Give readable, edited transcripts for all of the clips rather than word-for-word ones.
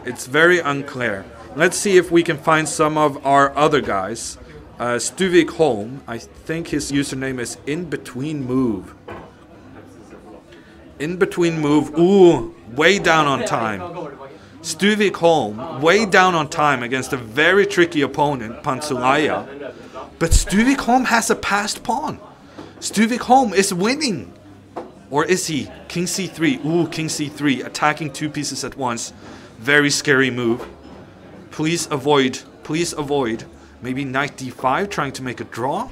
It's very unclear. Let's see if we can find some of our other guys. Stuvik Holm, I think his username is In Between Move. In Between Move, ooh, way down on time. Stuvik Holm, way down on time against a very tricky opponent, Pansulaya. But Stuvik Holm has a passed pawn. Stuvik Holm is winning. Or is he? King c3. Ooh, King c3. Attacking two pieces at once. Very scary move. Please avoid. Please avoid. Maybe knight d5, trying to make a draw.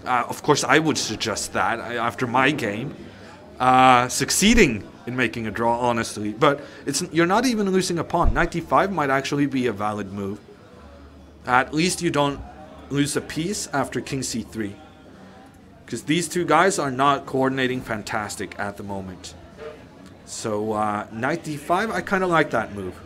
Of course, I would suggest that after my game. Succeeding in making a draw, honestly. But you're not even losing a pawn. Knight d5 might actually be a valid move. At least you don't lose a piece after King c3. Because these two guys are not coordinating fantastic at the moment. So, knight d5, I kind of like that move.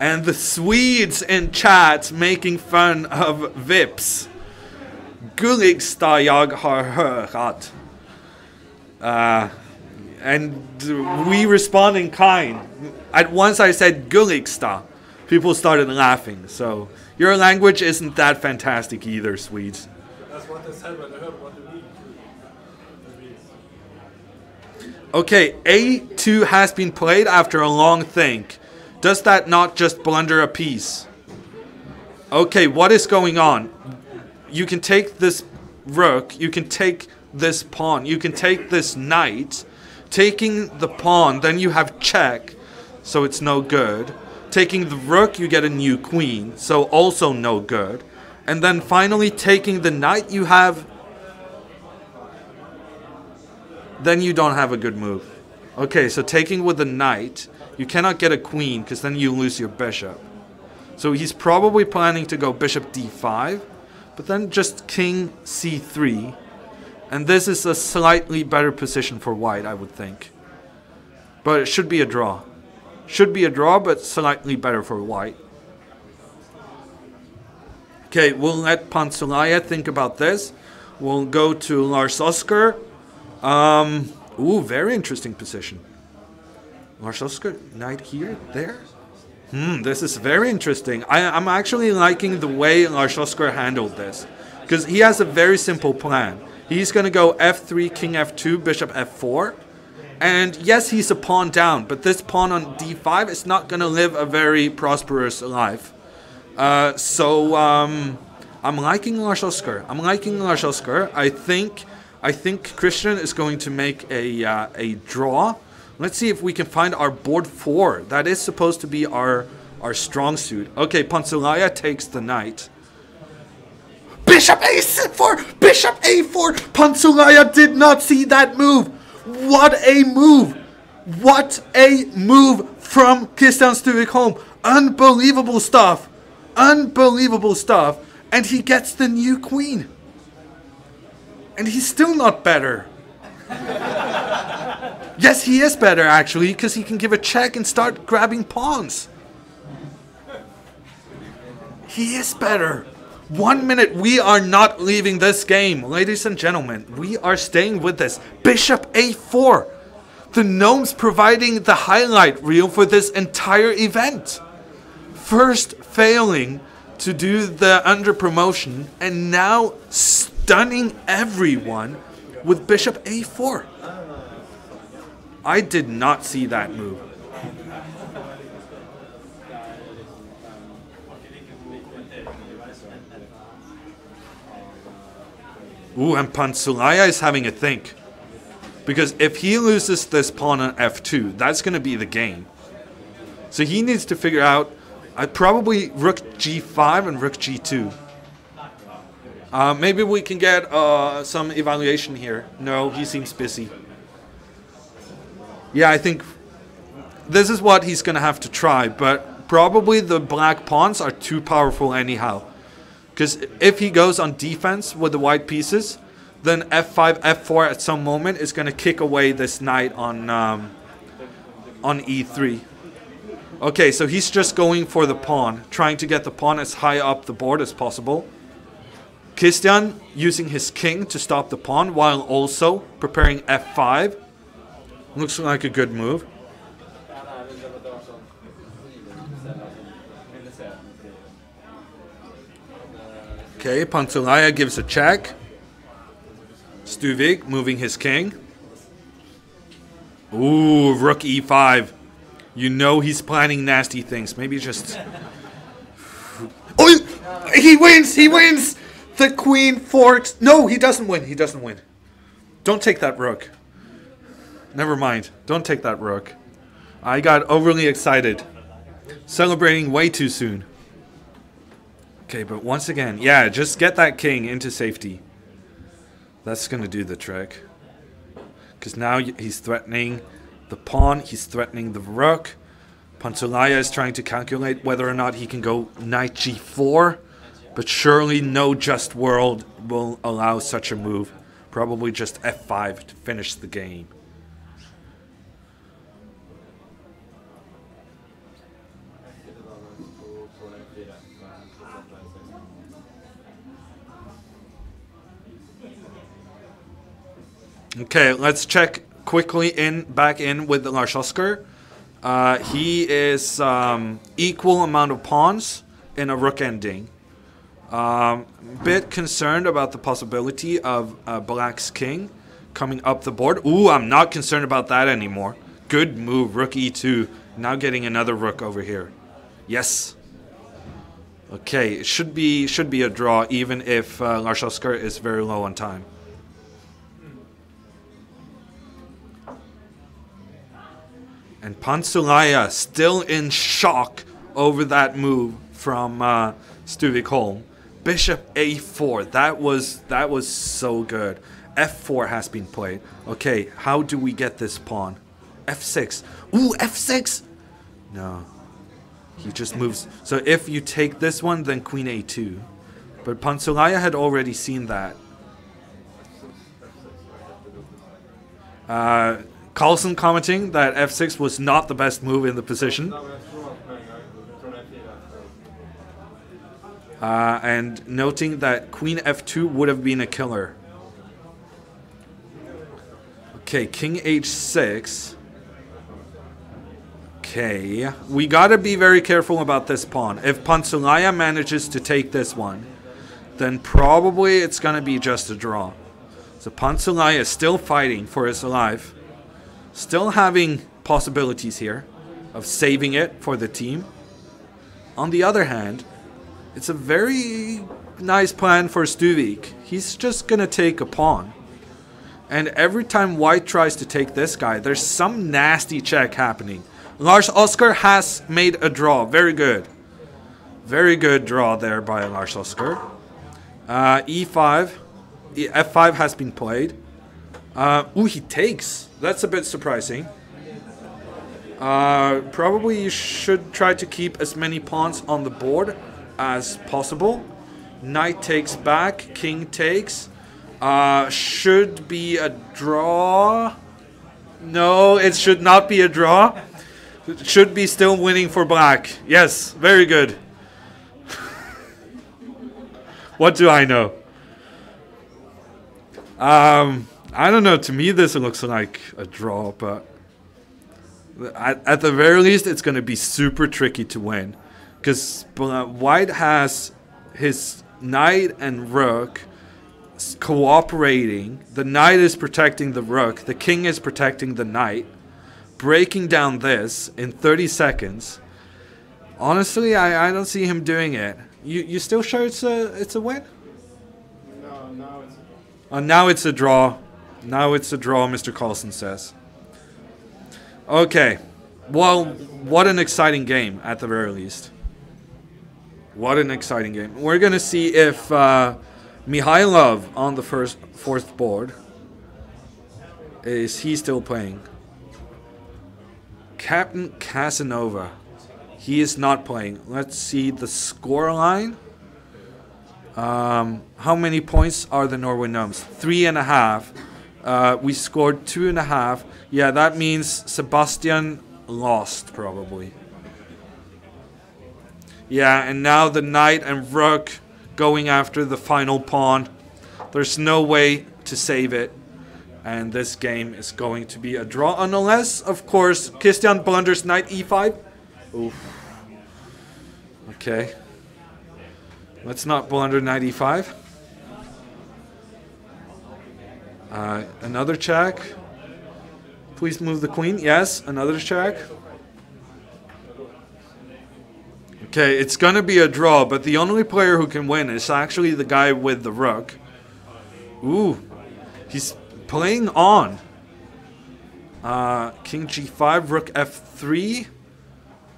And the Swedes in chat making fun of Vips. Gulligsta jag har hört. And we respond in kind. At once I said Gulligsta. People started laughing. So your language isn't that fantastic either, Swedes. That's what they said when they heard what you mean. Okay, A2 has been played after a long think. Does that not just blunder a piece? Okay, what is going on? You can take this rook, you can take this pawn, you can take this knight. Taking the pawn, then you have check, so it's no good. Taking the rook, you get a new queen, so also no good. And then finally taking the knight, you have... Then you don't have a good move. Okay, so taking with the knight... You cannot get a queen, because then you lose your bishop. So he's probably planning to go bishop d5, but then just king c3. And this is a slightly better position for white, I would think. But it should be a draw. Should be a draw, but slightly better for white. Okay, we'll let Pansulaya think about this. We'll go to Lars Oskar. Ooh, very interesting position. Lars Oskar, knight here, there. This is very interesting. I'm actually liking the way Lars Oskar handled this. Because he has a very simple plan. He's going to go f3, king f2, bishop f4. And yes, he's a pawn down. But this pawn on d5 is not going to live a very prosperous life. So I'm liking Lars Oskar. I'm liking Lars Oskar. I think Christian is going to make a draw. Let's see if we can find our board 4. That is supposed to be our strong suit. Okay, Pansulaya takes the knight. Bishop a4! Bishop a4! Pansulaya did not see that move! What a move! What a move from Christian Stuvik Holm! Unbelievable stuff! Unbelievable stuff! And he gets the new queen! And he's still not better! Yes, he is better, actually, because he can give a check and start grabbing pawns. He is better. 1 minute, we are not leaving this game. Ladies and gentlemen, we are staying with this. Bishop a4. The gnomes providing the highlight reel for this entire event. First failing to do the under promotion, and now stunning everyone with bishop a4. I did not see that move. Ooh, and Pansulaya is having a think. Because if he loses this pawn on f2, that's going to be the game. So he needs to figure out probably rook g5 and rook g2. Maybe we can get some evaluation here. No, he seems busy. Yeah, I think this is what he's going to have to try, but probably the black pawns are too powerful anyhow. Because if he goes on defense with the white pieces, then f5, f4 at some moment is going to kick away this knight on e3. Okay, so he's just going for the pawn, trying to get the pawn as high up the board as possible. Christian using his king to stop the pawn while also preparing f5. Looks like a good move. Okay, Pantelaya gives a check. Stuvik moving his king. Ooh, rook e5. You know he's planning nasty things. Maybe just... Oh, he wins! He wins! The queen forks. No, he doesn't win. He doesn't win. Don't take that rook. Never mind. Don't take that rook. I got overly excited. Celebrating way too soon. Okay, but once again, yeah, just get that king into safety. That's going to do the trick. Because now he's threatening the pawn. He's threatening the rook. Pantelaya is trying to calculate whether or not he can go knight g4. But surely no just world will allow such a move. Probably just f5 to finish the game. Okay, let's check quickly back in with the Larar. He is equal amount of pawns in a rook ending. Bit concerned about the possibility of Black's king coming up the board. Ooh, I'm not concerned about that anymore. Good move, rook e2. Now getting another rook over here. Yes. Okay, it should be a draw even if Larar is very low on time. And Pantelaya still in shock over that move from Stuvik Holm. Bishop a4. That was so good. f4 has been played. Okay, how do we get this pawn? f6. Ooh, f6. No. He just moves. So if you take this one, then queen a2. But Pantelaya had already seen that. Carlson commenting that f6 was not the best move in the position. And noting that queen f2 would have been a killer. Okay, king h6. Okay, we gotta be very careful about this pawn. If Pantelaya manages to take this one, then probably it's gonna be just a draw. So Pantelaya is still fighting for his life. Still having possibilities here of saving it for the team. On the other hand, it's a very nice plan for Stuvik. He's just going to take a pawn. And every time white tries to take this guy, there's some nasty check happening. Larar has made a draw. Very good. Very good draw there by Larar. E5. F5 has been played. Ooh, he takes. That's a bit surprising. Probably you should try to keep as many pawns on the board as possible. Knight takes back. King takes. Should be a draw. No, it should not be a draw. It should be still winning for black. Yes, very good. What do I know? I don't know. To me, this looks like a draw, but at the very least, it's going to be super tricky to win. Because white has his knight and rook cooperating. The knight is protecting the rook. The king is protecting the knight. Breaking down this in 30 seconds. Honestly, I don't see him doing it. You still sure it's a win? No, now it's a draw. Now it's a draw. Now it's a draw, Mr. Carlson says. Okay. Well, what an exciting game, at the very least. What an exciting game. We're going to see if Mikhailov on the fourth board, is he still playing? Captain Casanova. He is not playing. Let's see the score line. How many points are the Norway Gnomes? 3.5. We scored 2.5. Yeah, that means Sebastian lost, probably. Yeah, and now the knight and rook going after the final pawn. There's no way to save it. And this game is going to be a draw. Unless, of course, Christian blunders knight e5. Oof. Okay. Let's not blunder knight e5. Another check. Please move the queen. Yes, another check. Okay, it's going to be a draw, but the only player who can win is actually the guy with the rook. Ooh, he's playing on. King g5, rook f3.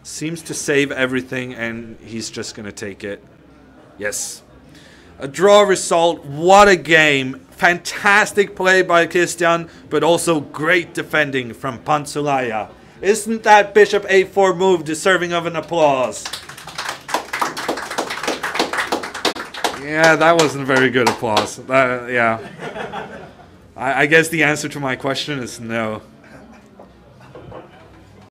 Seems to save everything, and he's just going to take it. Yes. A draw result. What a game. Fantastic play by Christian, but also great defending from Pansulaya. Isn't that bishop a4 move deserving of an applause? Yeah, that wasn't very good applause. Yeah. I guess the answer to my question is no.